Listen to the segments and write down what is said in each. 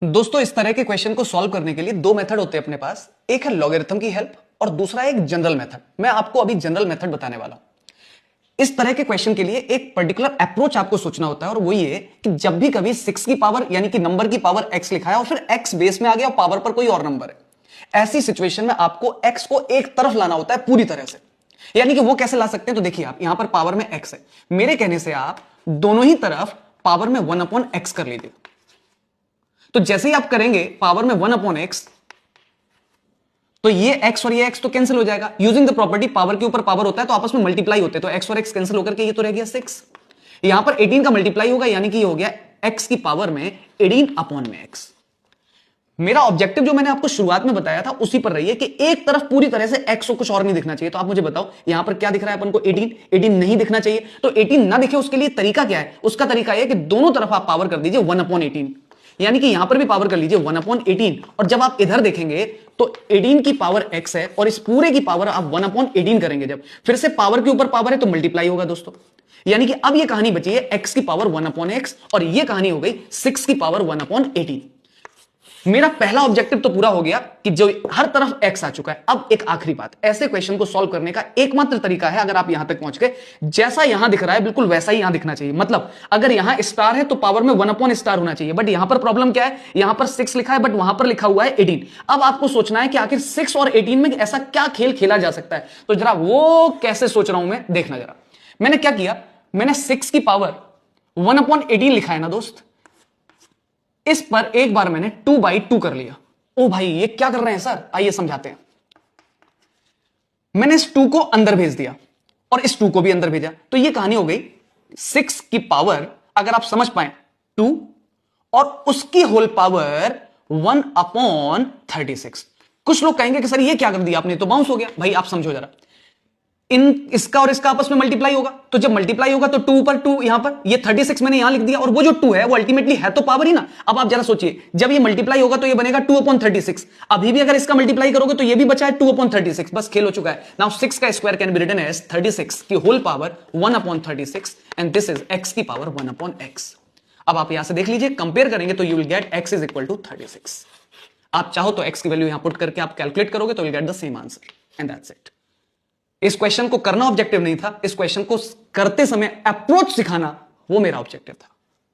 दोस्तों, इस तरह के क्वेश्चन को सॉल्व करने के लिए दो मेथड होते हैं अपने पास। एक है लॉगरिथम की हेल्प और दूसरा एक जनरल मेथड। मैं आपको अभी जनरल मेथड बताने वाला हूं। इस तरह के क्वेश्चन के लिए एक पर्टिकुलर अप्रोच आपको सोचना होता है और वो ये कि जब भी कभी 6 की पावर यानी कि नंबर की पावर x लिखा है और फिर x बेस में आ गया और पावर पर कोई और नंबर है, ऐसी सिचुएशन में आपको x को एक तरफ लाना होता है पूरी तरह से। यानी कि वो कैसे ला सकते हैं, तो देखिए आप यहां पर पावर में x है, मेरे कहने से आप दोनों ही तरफ पावर में 1/x कर लीजिए। तो जैसे ही आप करेंगे पावर में 1/x, तो ये x और ये x तो कैंसिल हो जाएगा। यूजिंग द प्रॉपर्टी पावर के ऊपर पावर होता है तो आपस में मल्टीप्लाई होते हैं, तो x और x कैंसिल होकर के ये तो रह गया 6। यहां पर 18 का मल्टीप्लाई होगा यानी कि ये हो गया x की पावर में 18/x। मेरा ऑब्जेक्टिव जो मैंने आपको शुरुआत में बताया था उसी पर रही है कि एक तरफ पूरी तरह से x को कुछ और नहीं दिखना चाहिए। तो आप मुझे बताओ यहां पर क्या दिख रहा है अपन को, 18 नहीं दिखना चाहिए। तो 18 ना दिखे उसके लिए तरीका क्या है, उसका तरीका यह कि दोनों तरफ आप पावर कर दीजिए 1/18, यानी कि यहां पर भी पावर कर लीजिए 1/18। और जब आप इधर देखेंगे तो 18 की पावर x है और इस पूरे की पावर आप 1/18 करेंगे। जब फिर से पावर के ऊपर पावर है तो मल्टीप्लाई होगा दोस्तों। यानी कि अब ये कहानी बची है x की पावर 1/x और ये कहानी हो गई 6 की पावर 1/18। मेरा पहला ऑब्जेक्टिव तो पूरा हो गया कि जो हर तरफ x आ चुका है। अब एक आखिरी बात, ऐसे क्वेश्चन को सॉल्व करने का एकमात्र तरीका है, अगर आप यहां तक पहुंच गए, जैसा यहां दिख रहा है बिल्कुल वैसा ही यहां दिखना चाहिए। मतलब अगर यहां स्टार है तो पावर में 1/* होना चाहिए। बट यहां पर प्रॉब्लम क्या है, यहां पर 6 लिखा है बट वहां पर लिखा हुआ है 18। अब आपको सोचना है कि आखिर 6 और 18 में ऐसा क्या खेल खेला जा सकता है। तो जरा वो कैसे सोच रहा हूं मैं, देखना जरा। मैंने क्या किया, मैंने 6 की पावर 1/18 लिखा है ना दोस्त, इस पर एक बार मैंने 2/2 कर लिया। ओ भाई ये क्या कर रहे हैं सर, आइए समझाते हैं। मैंने इस 2 को अंदर भेज दिया और इस 2 को भी अंदर भेजा, तो ये कहानी हो गई 6 की पावर, अगर आप समझ पाए 2 और उसकी होल पावर 1/36। कुछ लोग कहेंगे कि सर ये क्या कर दिया आपने, तो बाउंस हो गया। भाई आप समझो जरा, इसका और इसका आपस में मल्टीप्लाई होगा, तो जब मल्टीप्लाई होगा तो 2 पर 2 यहां पर, ये 36 मैंने यहां लिख दिया और वो जो 2 है वो अल्टीमेटली है तो पावर ही ना। अब आप जरा सोचिए, जब ये मल्टीप्लाई होगा तो ये बनेगा 2/36। अभी भी अगर इसका मल्टीप्लाई करोगे तो ये भी बचा है 2/36। बस खेल हो चुका है। नाउ 6 का square can be written as 36 की whole power 1/36 and this is x की पावर 1/x। अब आप यहां से देख लीजिए, कंपेयर करेंगे तो you will get x is equal to 36। आप चाहो तो x की वैल्यू यहां पुट करके आप कैलकुलेट करोगे तो will get the same answer and that's it. इस क्वेश्चन को करना ऑब्जेक्टिव नहीं था, इस क्वेश्चन को करते समय अप्रोच सिखाना वो मेरा ऑब्जेक्टिव था।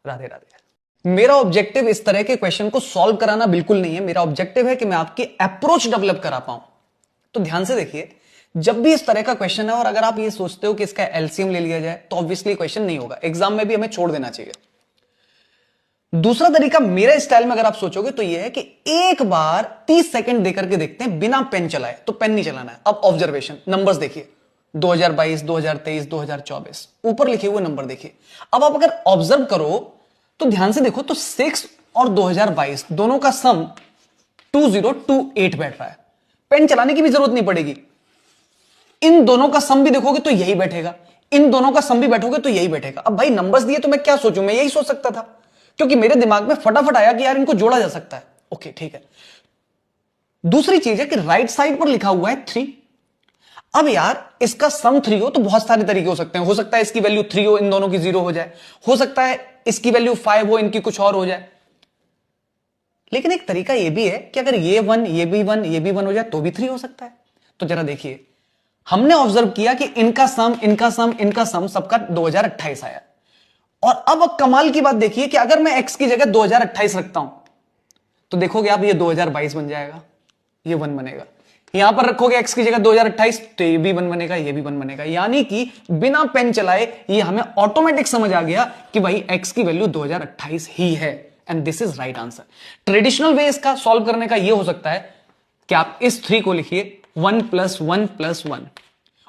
राधे राधे। मेरा ऑब्जेक्टिव इस तरह के क्वेश्चन को सॉल्व कराना बिल्कुल नहीं है। मेरा ऑब्जेक्टिव है कि मैं आपकी अप्रोच डेवलप करा पाऊं। तो ध्यान से देखिए, जब भी इस तरह का क्वेश्चन है और अगर आप ये सोचते हो कि इसका एलसीएम ले लिया जाए तो ऑब्वियसली क्वेश्चन नहीं होगा, एग्जाम में भी हमें छोड़ देना चाहिए। दूसरा तरीका मेरे स्टाइल में अगर आप सोचोगे तो यह है कि एक बार 30 सेकंड देकर के देखते हैं बिना पेन चलाए। तो पेन नहीं चलाना है। अब ऑब्जर्वेशन, नंबर्स देखिए 2022, 2023, 2024, ऊपर लिखे हुए नंबर देखिए। अब आप अगर ऑब्जर्व करो तो ध्यान से देखो तो 6 और 2022 दोनों का सम 2028 बैठ रहा है। पेन चलाने की भी जरूरत नहीं पड़ेगी। इन दोनों का सम भी देखोगे तो यही बैठेगा, इन दोनों का सम भी बैठोगे तो यही बैठेगा। अब भाई नंबर्स दिए तो मैं क्या सोचूं, मैं यही सोच सकता था क्योंकि मेरे दिमाग में फटाफट आया कि यार इनको जोड़ा जा सकता है। ओके ठीक है। दूसरी चीज है कि राइट साइड पर लिखा हुआ है 3। अब यार इसका सम 3 हो तो बहुत सारे तरीके हो सकते हैं। हो सकता है इसकी वैल्यू 3 हो, इन दोनों की 0 हो जाए। हो सकता है इसकी वैल्यू 5 हो, इनकी कुछ और हो जाए। लेकिन एक तरीका यह भी है कि अगर ये 1, ये भी 1, ये भी 1 हो जाए तो भी 3 हो सकता है। तो जरा देखिए, हमने ऑब्जर्व किया कि इनका सम, इनका सम, इनका सम सबका 2028 आया। और अब कमाल की बात देखिए कि अगर मैं x की जगह 2028 रखता हूं तो देखोगे आप ये 2022 बन जाएगा, ये 1 बनेगा। यहां पर रखोगे x की जगह 2028 तो ये भी 1 बनेगा, ये भी 1 बनेगा। यानी कि बिना पेन चलाए ये हमें ऑटोमेटिक समझ आ गया कि भाई x की वैल्यू 2028 ही है and this is right answer. Traditional way इसका सॉल्व करने का ये हो सकता है कि आप इस 3 को लिखिए 1 + 1 + 1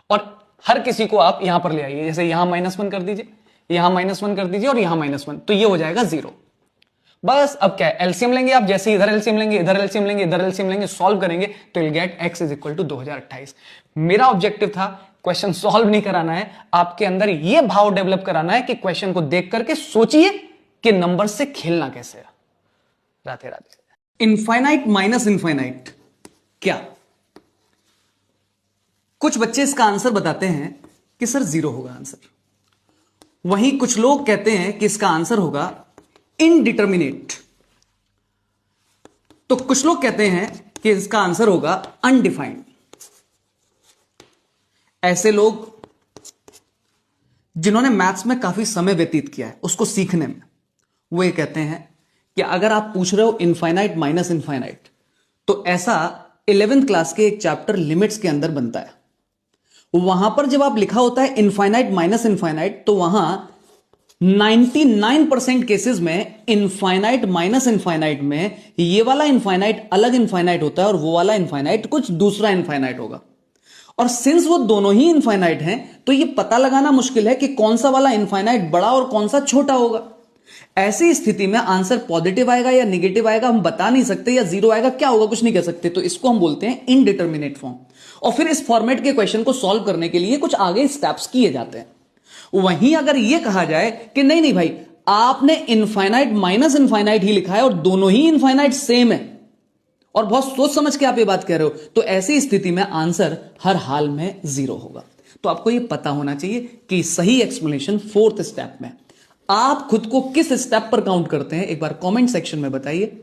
और हर किसी को आप यहां पर ले आइए। जैसे यहां -1 कर दीजिए, यहां -1 कर दीजिए और यहां -1, तो ये हो जाएगा 0। बस अब क्या है, एलसीएम लेंगे आप। जैसे इधर एलसीएम लेंगे, इधर एलसीएम लेंगे, इधर एलसीएम लेंगे, सॉल्व करेंगे तो will get x is equal to 2028। मेरा ऑब्जेक्टिव था क्वेश्चन सॉल्व नहीं कराना है, आपके अंदर यह भाव डेवलप कराना है कि क्वेश्चन को देख करके सोचिए कि नंबर से खेलना कैसे है। Radhe Radhe. Infinite minus infinite क्या? कुछ बच्चे इसका आंसर बताते हैं कि सर 0 होगा आंसर। वहीं कुछ लोग कहते हैं कि इसका आंसर होगा इनडिटर्मिनेट। तो कुछ लोग कहते हैं कि इसका आंसर होगा अनडिफाइंड। ऐसे लोग जिन्होंने मैथ्स में काफी समय व्यतीत किया है उसको सीखने में, वो ये कहते हैं कि अगर आप पूछ रहे हो इनफाइनाइट माइनस इनफाइनाइट, तो ऐसा 11th क्लास के एक चैप्टर लिमिट्स के अंदर बनता है। वहां पर जब आप लिखा होता है इनफाइनाइट माइनस इनफाइनाइट, तो वहां 99% केसेस में इनफाइनाइट माइनस इनफाइनाइट में ये वाला इनफाइनाइट अलग इनफाइनाइट होता है और वो वाला इनफाइनाइट कुछ दूसरा इनफाइनाइट होगा। और सिंस वो दोनों ही इनफाइनाइट हैं, तो ये पता लगाना मुश्किल है कि कौन सा वाला इनफाइनाइट बड़ा और कौन सा छोटा होगा। ऐसी स्थिति में आंसर पॉजिटिव आएगा या नेगेटिव आएगा हम बता नहीं सकते, या जीरो आएगा, क्या होगा कुछ नहीं कह सकते। तो इसको हम बोलते हैं इनडिटर्मिनेट फॉर्म। और फिर इस फॉर्मेट के क्वेश्चन को सॉल्व करने के लिए कुछ आगे स्टेप्स किए जाते हैं। वहीं अगर यह कहा जाए कि नहीं नहीं भाई, आपने इनफाइनाइट माइनस इनफाइनाइट ही लिखा है और दोनों ही इनफाइनाइट सेम है, और बहुत सोच समझ के आप ये बात कह रहे हो, तो ऐसी स्थिति में आंसर हर हाल में जीरो होगा। तो आपको ये पता होना चाहिए कि सही एक्सप्लेनेशन 4th स्टेप में। आप खुद को किस स्टेप पर काउंट करते हैं, एक बार कमेंट सेक्शन में बताइए।